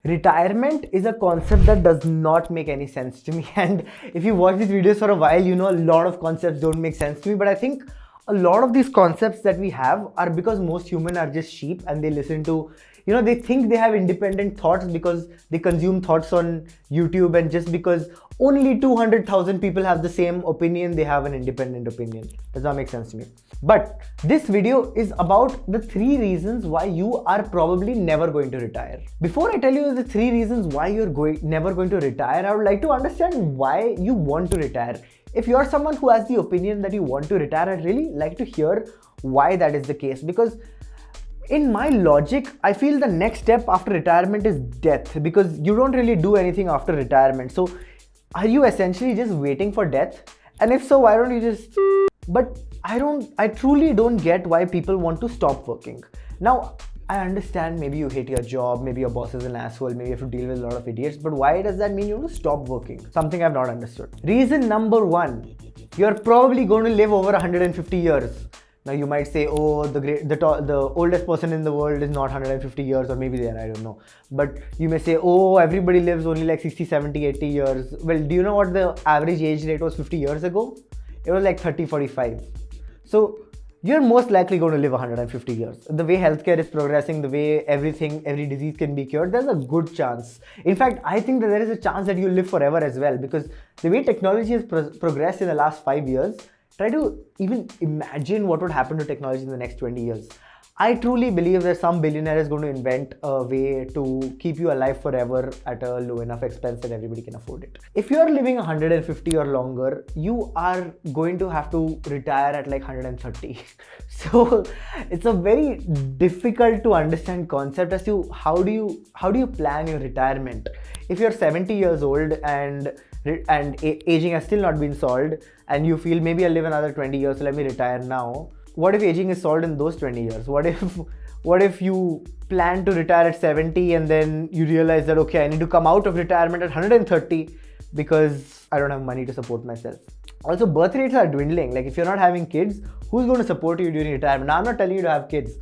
Retirement is a concept that does not make any sense to me. And if you watch these videos for a while, you know a lot of concepts don't make sense to me. But I think a lot of these concepts that we have are because most humans are just sheep and they listen to, they think they have independent thoughts because they consume thoughts on YouTube, and just because only 200,000 people have the same opinion, they have an independent opinion. Does not make sense to me. But this video is about the 3 reasons why you are probably never going to retire. Before I tell you the 3 reasons why you're never going to retire, I would like to understand why you want to retire. If you're someone who has the opinion that you want to retire, I'd really like to hear why that is the case, because in my logic, I feel the next step after retirement is death, because you don't really do anything after retirement. So are you essentially just waiting for death? And if so, why don't you just... But I truly don't get why people want to stop working. Now, I understand maybe you hate your job, maybe your boss is an asshole, maybe you have to deal with a lot of idiots, but why does that mean you want to stop working? Something I've not understood. Reason number 1, you're probably going to live over 150 years. Now you might say, oh, the oldest person in the world is not 150 years, or maybe they are, I don't know. But you may say, oh, everybody lives only like 60, 70, 80 years. Well, do you know what the average age rate was 50 years ago? It was like 30, 45. So you're most likely going to live 150 years. The way healthcare is progressing, the way every disease can be cured, there's a good chance. In fact, I think that there is a chance that you'll live forever as well, because the way technology has progressed in the last 5 years, try to even imagine what would happen to technology in the next 20 years. I truly believe that some billionaire is going to invent a way to keep you alive forever at a low enough expense that everybody can afford it. If you are living 150 or longer, you are going to have to retire at like 130. So it's a very difficult to understand concept as to how do you plan your retirement. If you're 70 years old and aging has still not been solved, and you feel maybe I'll live another 20 years, so let me retire now. What if aging is solved in those 20 years? What if you plan to retire at 70 and then you realize that, okay, I need to come out of retirement at 130 because I don't have money to support myself. Also, birth rates are dwindling. Like if you're not having kids, who's going to support you during retirement? Now, I'm not telling you to have kids,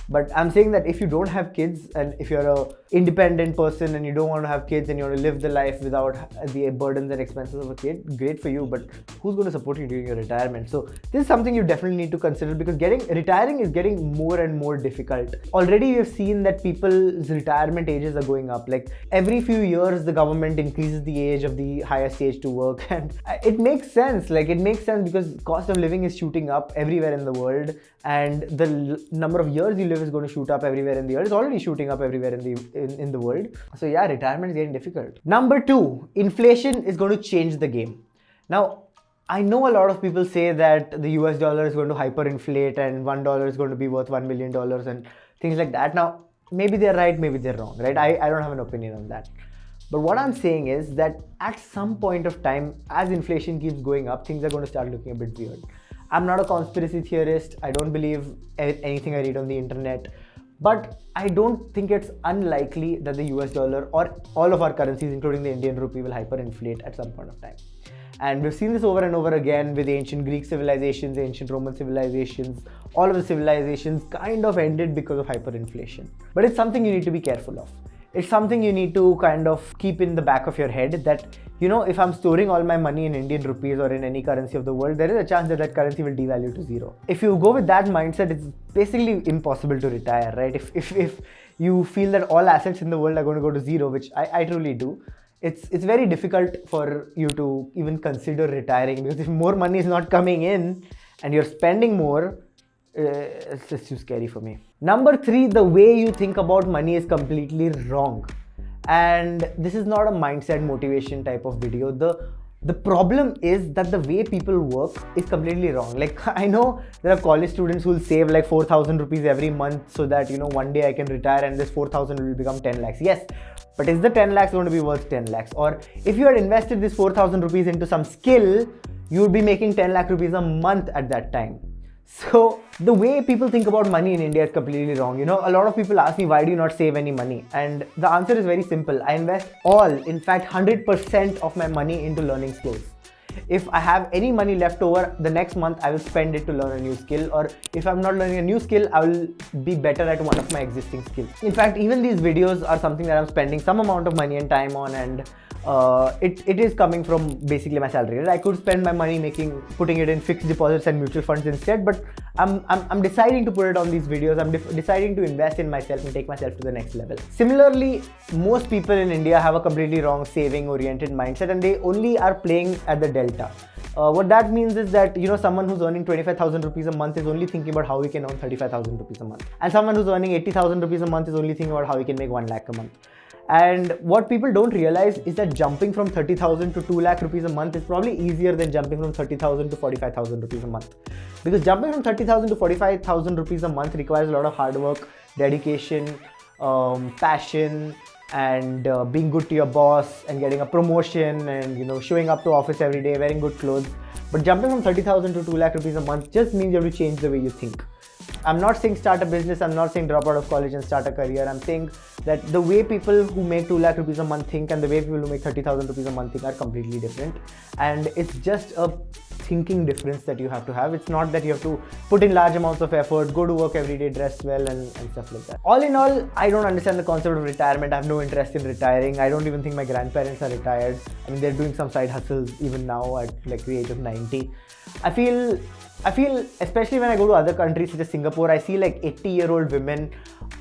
but I'm saying that if you don't have kids, and if you're an independent person and you don't want to have kids and you want to live the life without the burdens and expenses of a kid, great for you, but who's going to support you during your retirement? So this is something you definitely need to consider, because retiring is getting more and more difficult. Already we've seen that people's retirement ages are going up. Like every few years, the government increases the age of the highest age to work, and it makes sense. Like it makes sense because cost of living is shooting up everywhere in the world, and the number of years you live is going to shoot up everywhere in the world. It's already shooting up everywhere in the world. So yeah, retirement is getting difficult. Number 2, inflation is going to change the game. Now, I know a lot of people say that the US dollar is going to hyperinflate and $1 is going to be worth $1 million and things like that. Now, maybe they're right, maybe they're wrong, right? I don't have an opinion on that. But what I'm saying is that at some point of time, as inflation keeps going up, things are going to start looking a bit weird. I'm not a conspiracy theorist. I don't believe anything I read on the internet. But I don't think it's unlikely that the US dollar or all of our currencies, including the Indian rupee, will hyperinflate at some point of time. And we've seen this over and over again with ancient Greek civilizations, ancient Roman civilizations. All of the civilizations kind of ended because of hyperinflation. But it's something you need to be careful of. It's something you need to kind of keep in the back of your head that, if I'm storing all my money in Indian rupees or in any currency of the world, there is a chance that currency will devalue to zero. If you go with that mindset, it's basically impossible to retire, right? If you feel that all assets in the world are going to go to zero, which I truly do, it's very difficult for you to even consider retiring, because if more money is not coming in and you're spending more, it's just too scary for me. Number 3, the way you think about money is completely wrong. And this is not a mindset motivation type of video. The problem is that the way people work is completely wrong. Like I know there are college students who will save like 4,000 rupees every month so that, one day I can retire and this 4,000 will become 10 lakhs. Yes, but is the 10 lakhs going to be worth 10 lakhs? Or if you had invested this 4,000 rupees into some skill, you would be making 10 lakh rupees a month at that time. So the way people think about money in India is completely wrong. A lot of people ask me, why do you not save any money? And the answer is very simple. I invest in fact 100% of my money into learning skills. If I have any money left over, the next month I will spend it to learn a new skill, or if I'm not learning a new skill, I will be better at one of my existing skills. In fact, even these videos are something that I'm spending some amount of money and time on, and it is coming from basically my salary. Right? I could spend my money putting it in fixed deposits and mutual funds instead, but I'm deciding to put it on these videos. I'm deciding to invest in myself and take myself to the next level. Similarly, most people in India have a completely wrong saving-oriented mindset, and they only are playing at the delta. What that means is that, someone who's earning 25,000 rupees a month is only thinking about how he can earn 35,000 rupees a month, and someone who's earning 80,000 rupees a month is only thinking about how he can make 1 lakh a month. And what people don't realize is that jumping from 30,000 to 2 lakh rupees a month is probably easier than jumping from 30,000 to 45,000 rupees a month. Because jumping from 30,000 to 45,000 rupees a month requires a lot of hard work, dedication, passion, and being good to your boss and getting a promotion and showing up to office every day, wearing good clothes. But jumping from 30,000 to 2 lakh rupees a month just means you have to change the way you think. I'm not saying start a business, I'm not saying drop out of college and start a career. I'm saying that the way people who make 2 lakh rupees a month think and the way people who make 30,000 rupees a month think are completely different. And it's just a thinking difference that you have to have. It's not that you have to put in large amounts of effort, go to work every day, dress well and stuff like that. All in all, I don't understand the concept of retirement. I have no interest in retiring. I don't even think my grandparents are retired. I mean, they're doing some side hustles even now at like the age of 90. I feel, especially when I go to other countries such as Singapore, I see like 80-year-old women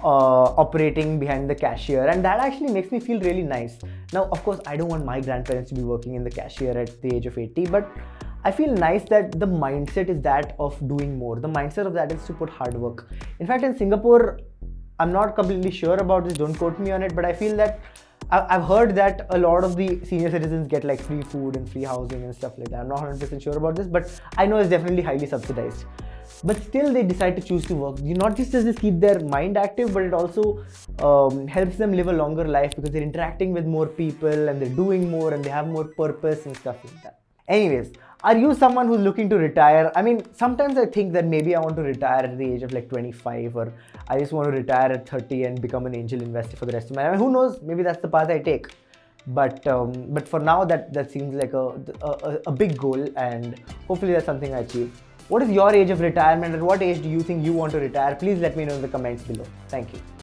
operating behind the cashier, and that actually makes me feel really nice. Now, of course, I don't want my grandparents to be working in the cashier at the age of 80, but I feel nice that the mindset is that of doing more. The mindset of that is to put hard work. In fact, in Singapore, I'm not completely sure about this, don't quote me on it, but I feel that I've heard that a lot of the senior citizens get like free food and free housing and stuff like that. I'm not 100% sure about this, but I know it's definitely highly subsidized. But still they decide to choose to work. Not just does this keep their mind active, but it also helps them live a longer life because they're interacting with more people and they're doing more and they have more purpose and stuff like that. Anyways, are you someone who's looking to retire? I mean, sometimes I think that maybe I want to retire at the age of like 25, or I just want to retire at 30 and become an angel investor for the rest of my life. I mean, who knows? Maybe that's the path I take. But for now, that seems like a big goal, and hopefully that's something I achieve. What is your age of retirement? At what age do you think you want to retire? Please let me know in the comments below. Thank you.